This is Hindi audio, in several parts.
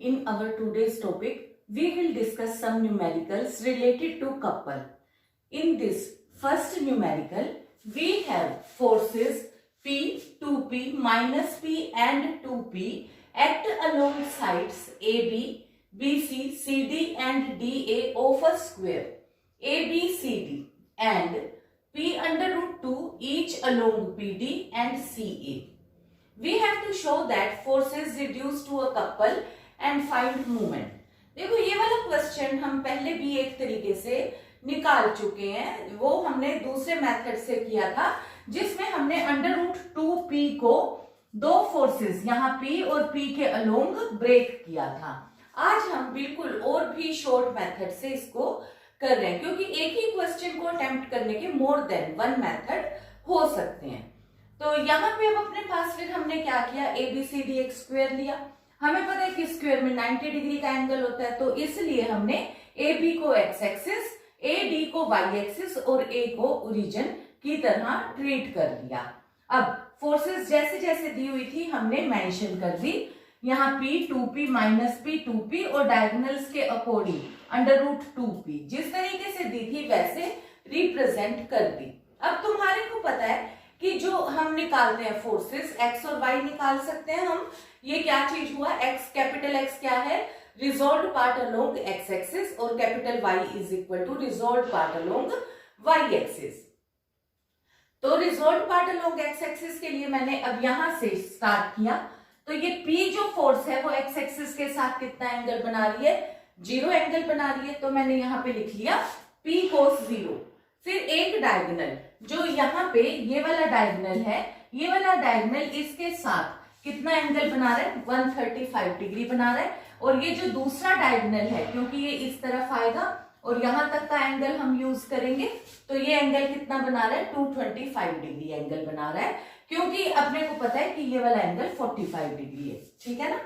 In our today's topic, we will discuss some numericals related to couple. In this first numerical, we have forces P, 2P, minus P and 2P act along sides AB, BC, CD and DA of a square ABCD and P under root 2 each along PD and CA. We have to show that forces reduce to a couple and find moment. देखो ये वाला क्वेश्चन हम पहले भी एक तरीके से निकाल चुके हैं, वो हमने दूसरे मेथड से किया था जिसमें हमने अंडर रूट 2p को दो फोर्सेस यहाँ p और p के अलोंग ब्रेक किया था। आज हम बिल्कुल और भी शॉर्ट मेथड से इसको कर रहे हैं क्योंकि एक ही क्वेश्चन को अटेम्प्ट करने के मोर देन वन मेथड हो सकते हैं। तो यहाँ पे अब अपने पास फिर हमने क्या किया, ABCD एक स्क्वायर लिया। हमें पता है कि स्क्वायर में 90 डिग्री का एंगल होता है, तो इसलिए हमने AB को x एक्सिस, AD को y एक्सिस और A को ओरिजिन की तरह ट्रीट कर लिया। अब फोर्सेस जैसे जैसे दी हुई थी हमने मेंशन कर दी, यहाँ P 2P minus P 2P और डायगोनल्स के अकॉर्डिंग अंडर रूट 2P जिस तरीके से दी थी वैसे रिप्रेजेंट कर दी। अब तुम्हारे को पता है कि जो हम निकालते हैं फोर्सेस x और y निकाल सकते हैं हम। ये क्या चीज हुआ, x कैपिटल X क्या है, resolve part along x axis और capital Y is equal to resolve part along y axis. तो resolve part along x axis के लिए मैंने अब यहां से स्टार्ट किया, तो ये P जो फोर्स है वो x एक्सिस के साथ कितना एंगल बना रही है, 0 एंगल बना रही है। तो मैंने यहाँ पे लिख लिया P cos 0। फिर एक डायगोनल जो यहाँ पे ये वाला डायगोनल है, ये वाला डायगोनल इसके साथ कितना एंगल बना रहा है, 135 डिग्री बना रहा है। और ये जो दूसरा डायगोनल है क्योंकि ये इस तरफ आएगा और यहां तक का एंगल हम यूज करेंगे, तो ये एंगल कितना बना रहा है, 225 डिग्री एंगल बना रहा है क्योंकि अपने को पता है कि ये वाला एंगल 45 डिग्री है, ठीक है ना।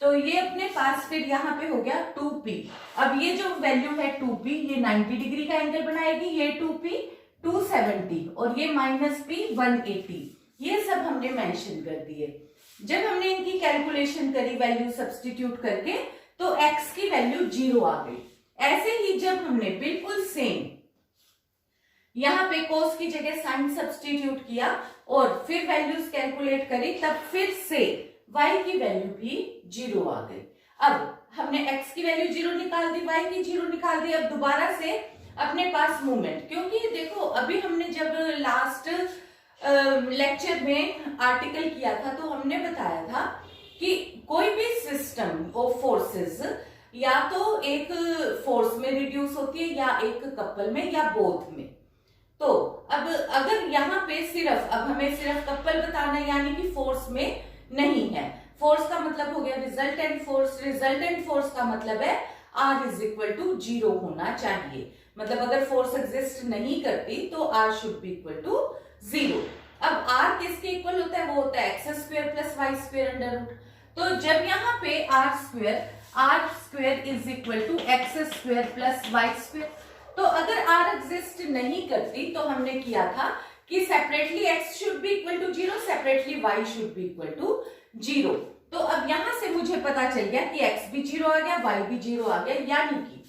तो ये अपने पास फिर यहाँ पे हो गया 2p। अब ये जो वैल्यू है 2p ये 90 डिग्री का एंगल बनाएगी, ये 2p 270 और ये माइनस p 180, ये सब हमने मेंशन कर दिए। जब हमने इनकी कैलकुलेशन करी वैल्यू सब्स्टिट्यूट करके तो x की वैल्यू 0 आ गई। ऐसे ही जब हमने बिल्कुल सेम यहाँ पे cos की जगह साइन सब्स्टिट्यूट किया और फिर वैल्यूज कैलकुलेट करी, तब फिर से y की वैल्यू भी 0 आ गई। अब हमने x की वैल्यू 0 निकाल दी, y की 0 निकाल दी। अब दोबारा से अपने पास मूवमेंट, क्योंकि देखो अभी हमने जब लास्ट लेक्चर में आर्टिकल किया था तो हमने बताया था कि कोई भी सिस्टम ऑफ फोर्सेस या तो एक फोर्स में रिड्यूस होती है या एक कपल में या बोथ में। तो अब अगर यहाँ पे सिर्फ अब हमें सिर्फ कपल बताना है यानी कि फोर्स में नहीं है, फोर्स का मतलब हो गया रिजल्टेंट फोर्स, रिजल्टेंट फोर्स का मतलब है R इज इक्वल टू 0 होना चाहिए। मतलब अगर फोर्स एग्जिस्ट नहीं करती तो R should be equal to 0। अब R किसके इक्वल होता है, वो होता है X square plus Y square under root. तो जब यहाँ पे R square is equal to X square plus Y square, तो अगर R एग्जिस्ट नहीं करती तो हमने किया था कि separately x should be equal to 0, separately y should be equal to 0। तो अब यहां से मुझे पता चल गया कि x भी 0 आ गया, y भी 0 आ गया, यानी कि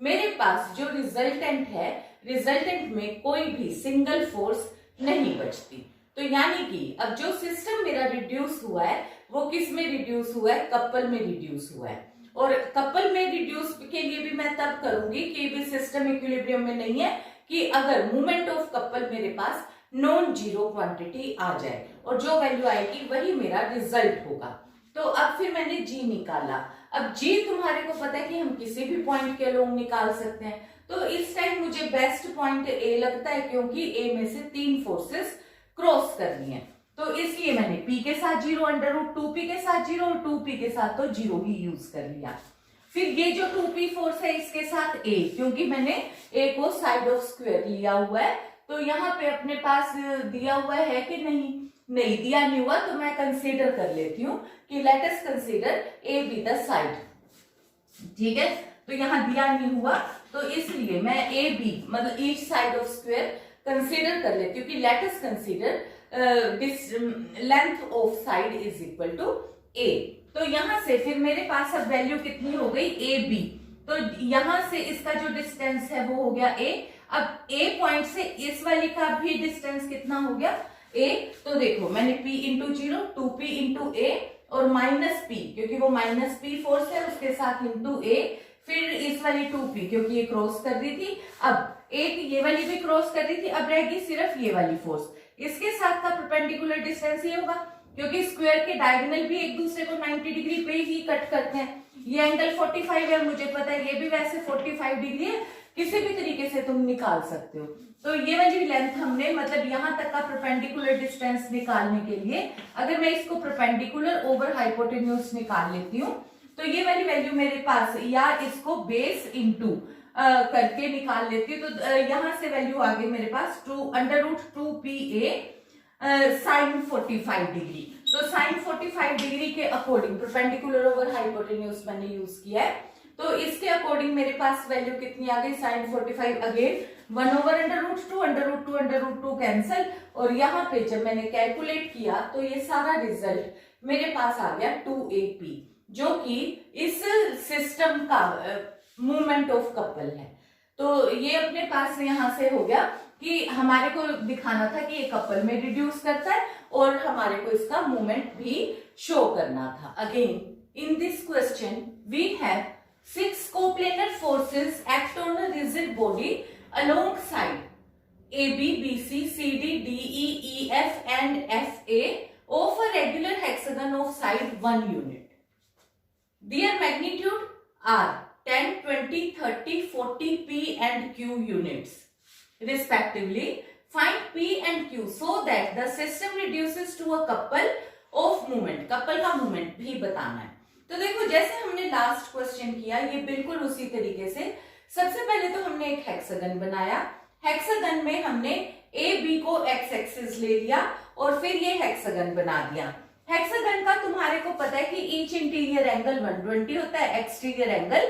मेरे पास जो रिजल्टेंट है, रिजल्टेंट में कोई भी सिंगल फोर्स नहीं बचती। तो यानी कि अब जो सिस्टम मेरा रिड्यूस हुआ है वो किस में रिड्यूस हुआ है, कपल में रिड्यूस हुआ है। और कपल में रिड्यूस के लिए भी मैं तब करूंगी कि भी सिस्टम इक्विलिब्रियम में नहीं है, कि अगर मोमेंट ऑफ कपल मेरे पास नॉन जीरो क्वांटिटी आ जाए और जो वैल्यू आएगी वही मेरा रिजल्ट होगा। तो अब फिर मैंने G निकाला। अब G तुम्हारे को पता है कि हम किसी भी पॉइंट के अलोंग निकाल सकते हैं, तो इस टाइम मुझे बेस्ट पॉइंट A लगता है क्योंकि A में से 3 फोर्सेस क्रॉस करनी है। तो इसलिए मैंने P के साथ 0, अंडर रूट 2P के साथ 0 और 2P के साथ तो 0 ही यूज कर लिया। फिर ये जो 2P फोर्स है इसके साथ A, क्योंकि मैंने A को साइड ऑफ स्क्वायर लिया हुआ है, तो यहाँ पे अपने पास दिया हुआ है कि नहीं दिया नहीं हुआ, तो मैं कंसीडर कर लेती हूँ कि let us consider A be the side, ठीक है। तो यहाँ दिया नहीं हुआ तो इसलिए मैं A B मतलब each side of square consider कर लेती हूँ कि let us consider this length of side is equal to A। तो यहाँ से फिर मेरे पास अब वैल्यू कितनी हो गई ए बी, तो यहाँ से इसका जो डिस्टेंस है वो हो गया ए। अब ए पॉइंट से इस वाली का भी डिस्टेंस कितना हो गया ए। तो देखो मैंने p इंटू 0 2p इंटू ए और माइनस p क्योंकि वो माइनस p फोर्स है उसके साथ इंटू ए, फिर इस वाली 2p क्योंकि ये क्रॉस कर रही थी, अब एक ये वाली भी क्रॉस कर रही थी, अब रहेगी सिर्फ ये वाली फोर्स। इसके साथ का परपेंडिकुलर डिस्टेंस ये होगा क्योंकि स्क्वायर के डायगोनल भी एक दूसरे को 90 डिग्री पे ही कट करते हैं। ये एंगल 45 है, मुझे पता है ये भी वैसे 45 डिग्री है, किसी भी तरीके से तुम निकाल सकते हो। तो ये वाली लेंथ हमने मतलब यहाँ तक का परपेंडिकुलर डिस्टेंस निकालने के लिए अगर मैं इसको परपेंडिकुलर ओवर हाइपोटेन्यूज निकाल लेती हूँ तो ये वाली वैल्यू मेरे पास, या इसको बेस इंटू करके निकाल लेती हूँ तो यहाँ से वैल्यू आ गई मेरे पास √2pa साइन 45 डिग्री। तो साइन 45 डिग्री के अकॉर्डिंग परपेंडिकुलर ओवर हाइपोटेन्यूज मैंने यूज किया है, तो इसके अकॉर्डिंग मेरे पास वैल्यू कितनी आ गई साइन 45 अगेन 1/√2 कैंसल, और यहाँ पे जब मैंने कैलकुलेट किया तो ये सारा रिजल्ट मेरे पास आ गया 2AP, जो कि इस सिस्टम का मूवमेंट ऑफ कपल है। तो ये अपने पास यहाँ से हो गया कि हमारे को दिखाना था कि ये कपल में रिड्यूस करता है और हमारे को इसका मूवमेंट भी शो करना था। Again in this question we have 6 coplanar forces act on a rigid body alongside AB, BC, CD, DE, EF and FA of a regular hexagon of side 1 unit. Their magnitude are 10, 20, 30, 40 P and Q units respectively. Find P and Q so that the system reduces to a couple of moment. couple का moment भी बताना है। तो देखो जैसे हमने लास्ट क्वेश्चन किया ये बिल्कुल उसी तरीके से, सबसे पहले तो हमने एक हेक्सागन बनाया, हेक्सागन में हमने ए बी को एक्स एक्सिस ले लिया और फिर ये हेक्सागन बना दिया। हेक्सागन का तुम्हारे को पता है कि ईच इंटीरियर एंगल 120 होता है, एक्सटीरियर एंगल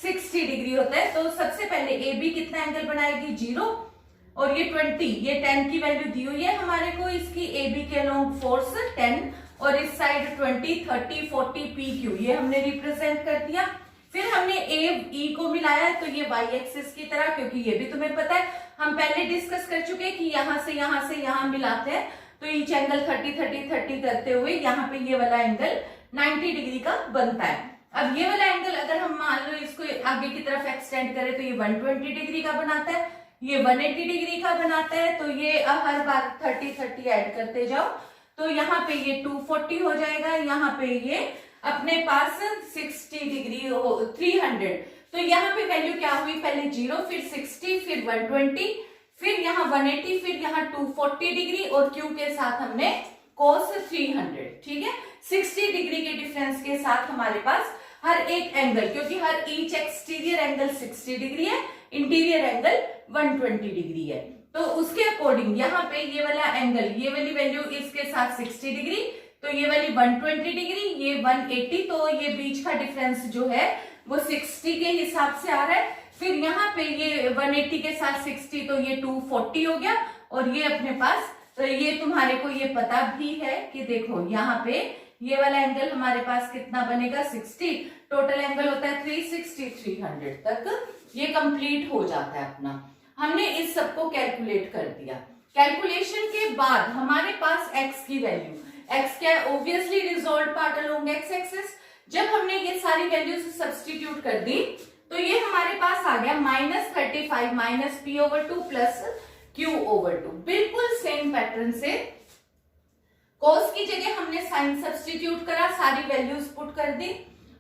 60 डिग्री होता है। तो सबसे पहले ए बी कितना एंगल बनाएगी 0 और ये 20, ये 10 की वैल्यू दी हुई है हमारे को इसकी ए बी के अलोंग फोर्स 10 और इस साइड 20, 30, 40 पी क्यू ये हमने रिप्रेजेंट कर दिया। फिर हमने ए ई को मिलाया तो ये वाई एक्सिस की तरह, क्योंकि ये भी तुम्हें पता है हम पहले डिस्कस कर चुके हैं कि यहाँ से यहाँ मिलाते हैं तो ईच एंगल 30, 30, 30 करते हुए यहाँ पे ये वाला एंगल 90 डिग्री का बनता है। अब ये वाला एंगल अगर हम मान लो इसको आगे की तरफ एक्सटेंड करें तो ये 120 डिग्री का बनाता है, ये 180 डिग्री का बनाता है। तो ये हर बार 30, 30 ऐड करते जाओ तो यहाँ पे ये 240 हो जाएगा, यहाँ पे ये अपने पास 60 डिग्री हो 300। तो यहाँ पे वैल्यू क्या हुई, पहले 0 फिर 60 फिर 120 फिर यहाँ 180 फिर यहाँ 240 डिग्री और क्यू के साथ हमने cos 300। ठीक है, 60 डिग्री के डिफरेंस के साथ हमारे पास हर एक एंगल, क्योंकि हर ईच एक्सटीरियर एंगल 60 डिग्री है, इंटीरियर एंगल 120 डिग्री है, तो उसके अकॉर्डिंग यहाँ पे ये वाला एंगल ये वाली वैल्यू इसके साथ 60 डिग्री, तो ये वाली 120 डिग्री, ये 180, तो ये बीच का डिफरेंस जो है वो 60 के हिसाब से आ रहा है। फिर यहाँ पे ये 180 के साथ 60 तो ये 240 हो गया, और ये अपने पास तो ये तुम्हारे को ये पता भी है कि देखो यहाँ पे ये वाला एंगल हमारे पास कितना बनेगा 60, टोटल एंगल होता है 360, 300 तक ये कंप्लीट हो जाता है अपना। हमने इस सबको कैलकुलेट कर दिया। कैलकुलेशन के बाद हमारे पास x की वैल्यू, x क्या है obviously resolve part along x axis. जब हमने ये सारी वैल्यूज सब्स्टिट्यूट कर दी तो ये हमारे पास आ गया -35 माइनस p/2 प्लस q/2। बिल्कुल सेम पैटर्न से cos की जगह हमने साइन सब्स्टिट्यूट करा, सारी वैल्यूज पुट कर दी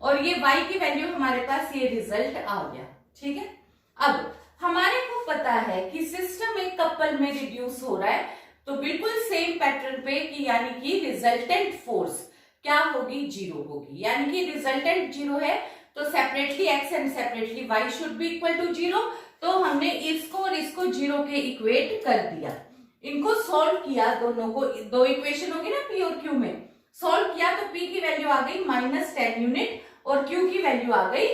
और ये y की वैल्यू हमारे पास ये रिजल्ट आ गया। ठीक है, अब हमारे को पता है कि सिस्टम एक कपल में रिड्यूस हो रहा है, तो बिल्कुल सेम पैटर्न पे कि यानी कि रिजल्टेंट फोर्स क्या होगी 0 होगी, यानी कि रिजल्टेंट 0 है तो separately x and separately y should be equal to 0। तो हमने इसको और इसको 0 के इक्वेट कर दिया, इनको सॉल्व किया, दोनों को दो इक्वेशन होगी ना p और q में, सॉल्व किया तो p की वैल्यू आ गई -10 यूनिट और q की वैल्यू आ गई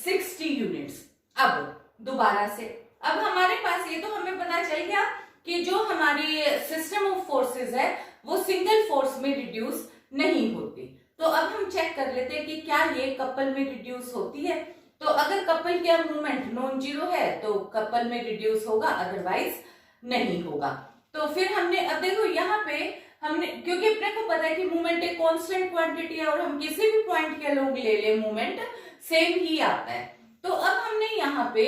60 यूनिट्स। अब दोबारा से अब हमारे पास ये तो हमें पता चल गया कि जो हमारी सिस्टम ऑफ फोर्सेस है वो सिंगल फोर्स में रिड्यूस नहीं होती। तो अब हम चेक कर लेते हैं कि क्या ये कपल में रिड्यूस होती है। तो अगर कपल का मूवमेंट नॉन जीरो है तो कपल में रिड्यूस होगा, अदरवाइज नहीं होगा। तो फिर हमने अब देखो यहाँ पे हमने, क्योंकि अपने को पता है कि मूवमेंट एक कांस्टेंट क्वांटिटी है और हम किसी भी पॉइंट के लोग ले ले मूवमेंट सेम ही आता है। तो अब हमने यहाँ पे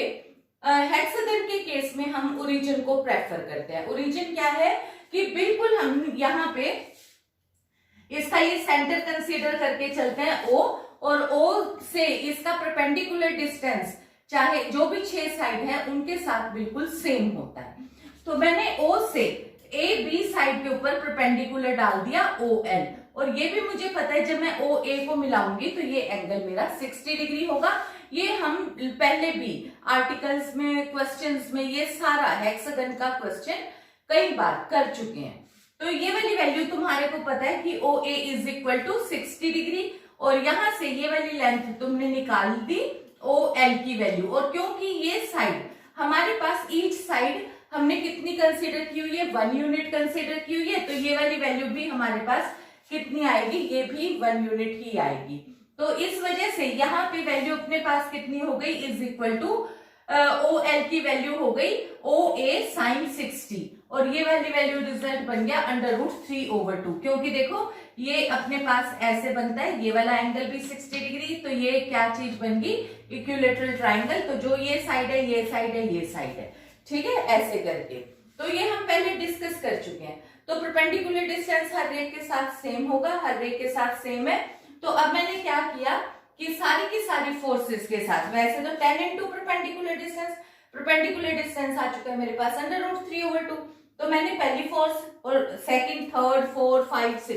हेक्सागन के केस में हम ओरिजिन को प्रेफर करते हैं। ओरिजिन क्या है कि बिल्कुल हम यहाँ पे इसका ये सेंटर कंसीडर करके चलते हैं O, और O से इसका परपेंडिकुलर डिस्टेंस चाहे जो भी 6 साइड है उनके साथ बिल्कुल सेम होता है। तो मैंने O से AB साइड के ऊपर परपेंडिकुलर डाल दिया OL, और ये भी मुझे पता है जब मैं OA को मिलाऊंगी तो ये एंगल मेरा 60 डिग्री होगा। ये हम पहले भी आर्टिकल्स में, क्वेश्चंस में ये सारा हेक्सागन का क्वेश्चन कई बार कर चुके हैं। तो ये वाली वैल्यू तुम्हारे को पता है कि OA is equal to 60 degree, और यहां से ये वाली लेंथ तुमने निकाल दी OL की वैल्यू। और क्योंकि ये साइड हमारे पास ईच साइड हमने कितनी कंसीडर की हुई है, 1 यूनिट कंसीडर की हुई है, तो ये वाली वैल्यू भी हमारे पास कितनी आएगी, ये भी 1 यूनिट ही आएगी। तो इस वजह से यहाँ पे वैल्यू अपने पास कितनी हो गई, इज इक्वल टू OL की वैल्यू हो गई OA sin 60, और ये वाली वैल्यू रिजल्ट बन गया √3/2, क्योंकि देखो ये अपने पास ऐसे बनता है, ये वाला एंगल भी 60 डिग्री, तो ये क्या चीज बन गई, इक्विलैटरल ट्राइंगल। तो जो ये साइड है, ये साइड है, ये साइड है, ठीक है, ऐसे करके। तो ये हम पहले डिस्कस कर चुके हैं। तो परपेंडिकुलर डिस्टेंस हर एक के साथ सेम होगा, हर एक के साथ सेम है। तो अब मैंने क्या किया कि सारी की सारी फोर्सेस के साथ, वैसे तो 10 इंटू परपेंडिकुलर डिस्टेंस आ चुका है मेरे पास √3/2। तो मैंने पहली फोर्स और सेकंड, थर्ड, फोर्थ, 5,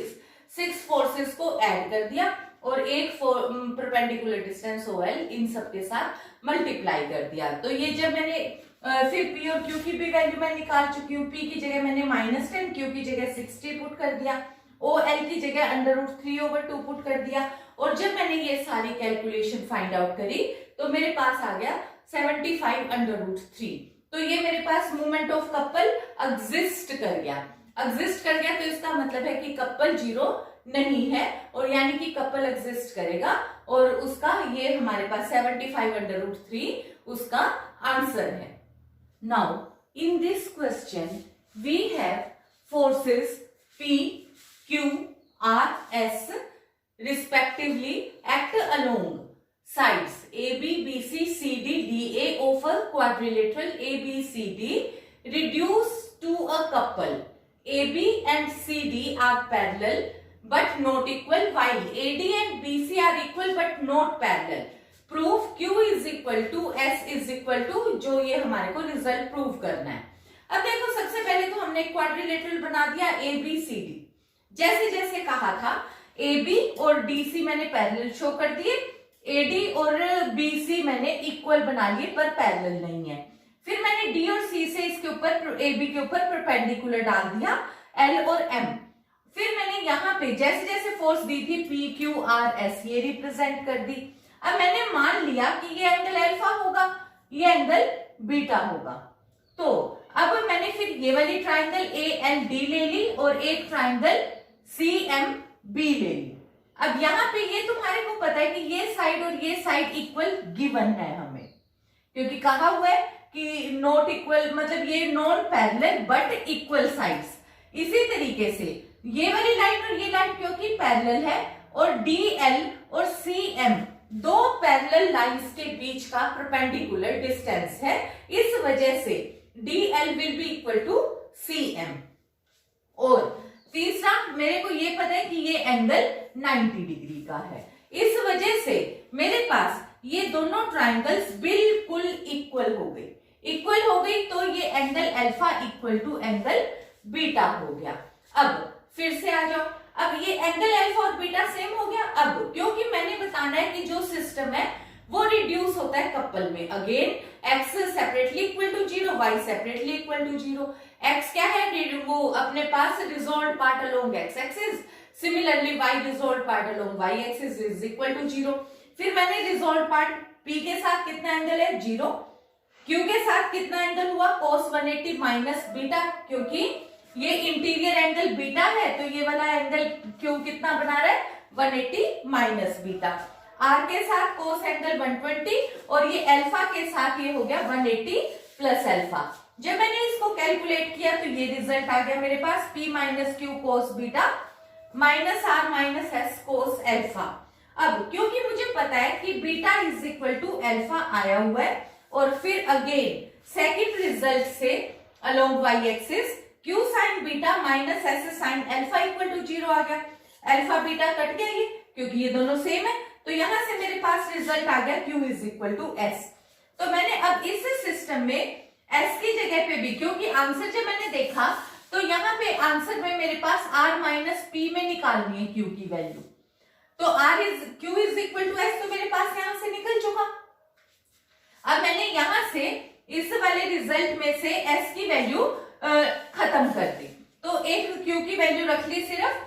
6 फोर्सेस को ऐड कर दिया, और एक परपेंडिकुलर डिस्टेंस OL इन सब के साथ मल्टीप्लाई कर दिया। तो ये जब मैंने फिर P और Q की भी वैल्यू मैं निकाल चुकी हूँ। P की जगह मैंने -10, Q की जगह 60 पुट कर दिया, OL की जगह √3/2 पुट कर दिया। और जब मैंने ये सारी कैलकुलेशन फाइंड आउट करी तो मेरे पास आ गया 75/3। तो ये मेरे पास मूवमेंट ऑफ कपल एग्जिस्ट कर गया। तो इसका मतलब है कि कपल जीरो नहीं है, और यानी कि कपल एग्जिस्ट करेगा, और उसका ये हमारे पास 75/3 उसका आंसर है। Now in this question we have forces P, Q, R, S respectively act along sides AB, BC, CD, DA of a quadrilateral ABCD reduced to a couple. AB and CD are parallel but not equal, while AD and BC are equal but not parallel. Proof Q is equal to S is equal to, जो ये हमारे को रिजल्ट प्रूव करना है। अब देखो सबसे पहले तो हमने क्वाड्रिलेटरल बना दिया ABCD। जैसे जैसे कहा था AB और DC मैंने पैरेलल शो कर दिए, AD और BC मैंने इक्वल बना लिए पर पैरेलल नहीं है। फिर मैंने D और C से इसके ऊपर AB के ऊपर परपेंडिकुलर डाल दिया L और M। फिर मैंने यहाँ पे जैसे जैसे फोर्स दी थी P, Q, R, S ये रिप्रेजेंट कर दी। अब मैंने मान लिया कि ये एंगल अल्फा होगा, ये एंगल बीटा होगा। तो अब मैंने फिर ये वाली ट्राइंगल ALD ले ली और एक ट्राइंगल CMB ले ली। अब यहाँ पे ये तुम्हारे को पता है कि ये साइड और ये साइड इक्वल गिवन है हमें, क्योंकि कहा हुआ है कि नॉट इक्वल, मतलब ये non parallel but equal sides. इसी तरीके से ये वाली लाइन और ये लाइन क्योंकि पैरेलल है, और DL और CM दो पैरेलल लाइंस के बीच का परपेंडिकुलर डिस्टेंस है, इस वजह से DL will be equal to CM। और तीसरा मेरे को ये पता है कि ये एंगल 90 डिग्री का है, इस वजह से मेरे पास ये दोनों ट्राइंगल्स बिल्कुल इक्वल हो गई। तो ये angle alpha equal to angle beta हो गया। अब फिर से आ जाओ, अब ये एंगल अल्फा और बीटा सेम हो गया। अब क्योंकि मैंने बताना है कि जो सिस्टम है वो रिड्यूस होता है कपल में, again x separately equal to 0, y separately equal to 0। x क्या है, वो अपने पास resolve part along x axis, similarly y resolve part along y axis is equal to 0। फिर मैंने रिजॉल्व पार्ट p के साथ कितना एंगल है 0, q के साथ कितना एंगल हुआ cos 180 माइनस बीटा, क्योंकि ये इंटीरियर एंगल बीटा है तो ये वाला एंगल q कितना बना रहा है 180 माइनस बीटा। आर के साथ कोस एंगल 120 और ये अल्फा के साथ ये हो गया 180 प्लस अल्फा। जब मैंने इसको कैलकुलेट किया तो ये रिजल्ट आ गया मेरे पास P minus Q cos beta minus R minus S cos alpha. अब क्योंकि मुझे पता है कि beta is equal to alpha आया हुआ है और फिर अगेन सेकंड रिजल्ट से along Y axis Q sine beta minus S sine alpha equal to 0 आ गया। अल्फा बीटा कट गया ये क्योंकि ये दोनों सेम है, तो यहां से मेरे पास रिजल्ट आ गया Q is equal to S. तो मैंने अब इस सिस्टम में S की जगह पे भी, क्योंकि आंसर जब मैंने देखा तो यहाँ पे आंसर में मेरे पास R माइनस P में निकालनी है Q की वैल्यू, तो Q is equal to S तो मेरे पास यहां से निकल चुका। अब मैंने यहां से इस वाले रिजल्ट में से S की वैल्यू खत्म कर दी, तो एक Q की वैल्यू रख ली सिर्फ,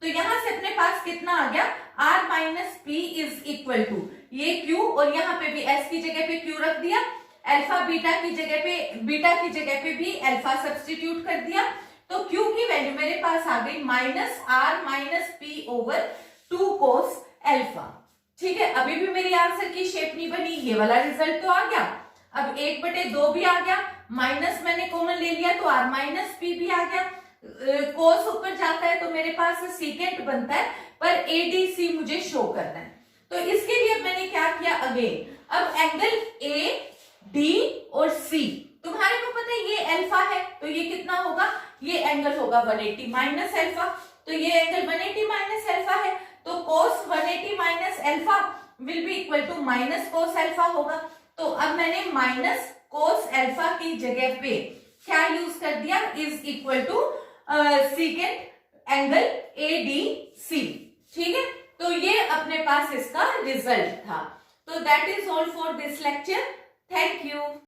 तो यहां से अपने पास कितना आ गया R minus P is equal to ये Q और यहाँ पे भी S की जगह पे Q रख दिया, अल्फा बीटा की जगह पे भी अल्फा सब्स्टिट्यूट कर दिया, तो Q की वैल्यू मेरे पास आ गई minus R minus P over 2 cos alpha. ठीक है, अभी भी मेरी आंसर की शेप नहीं बनी, ये वाला रिजल्ट तो आ गया। अब 1/2 भी आ गया, माइनस मैंने कॉमन ले लिया तो R माइनस P भी आ गया, कोस ऊपर जाता है तो मेरे पास सीकेंट बनता है, पर ADC मुझे शो करना है। तो इसके लिए मैंने क्या किया, अगेन अब एंगल AD और C तुम्हारे को पता है ये अल्फा है, तो ये कितना होगा, ये एंगल होगा 180 माइनस अल्फा, तो ये एंगल 180 माइनस अल्फा है, तो cos 180 minus alpha will be equal to minus cos alpha होगा। तो अब मैंने माइनस कोस अल्फा की जगह पे क्या यूज कर दिया, is equal to secant angle ADC। ठीक है, तो ये अपने पास इसका रिजल्ट था। तो that is all for this lecture. Thank you.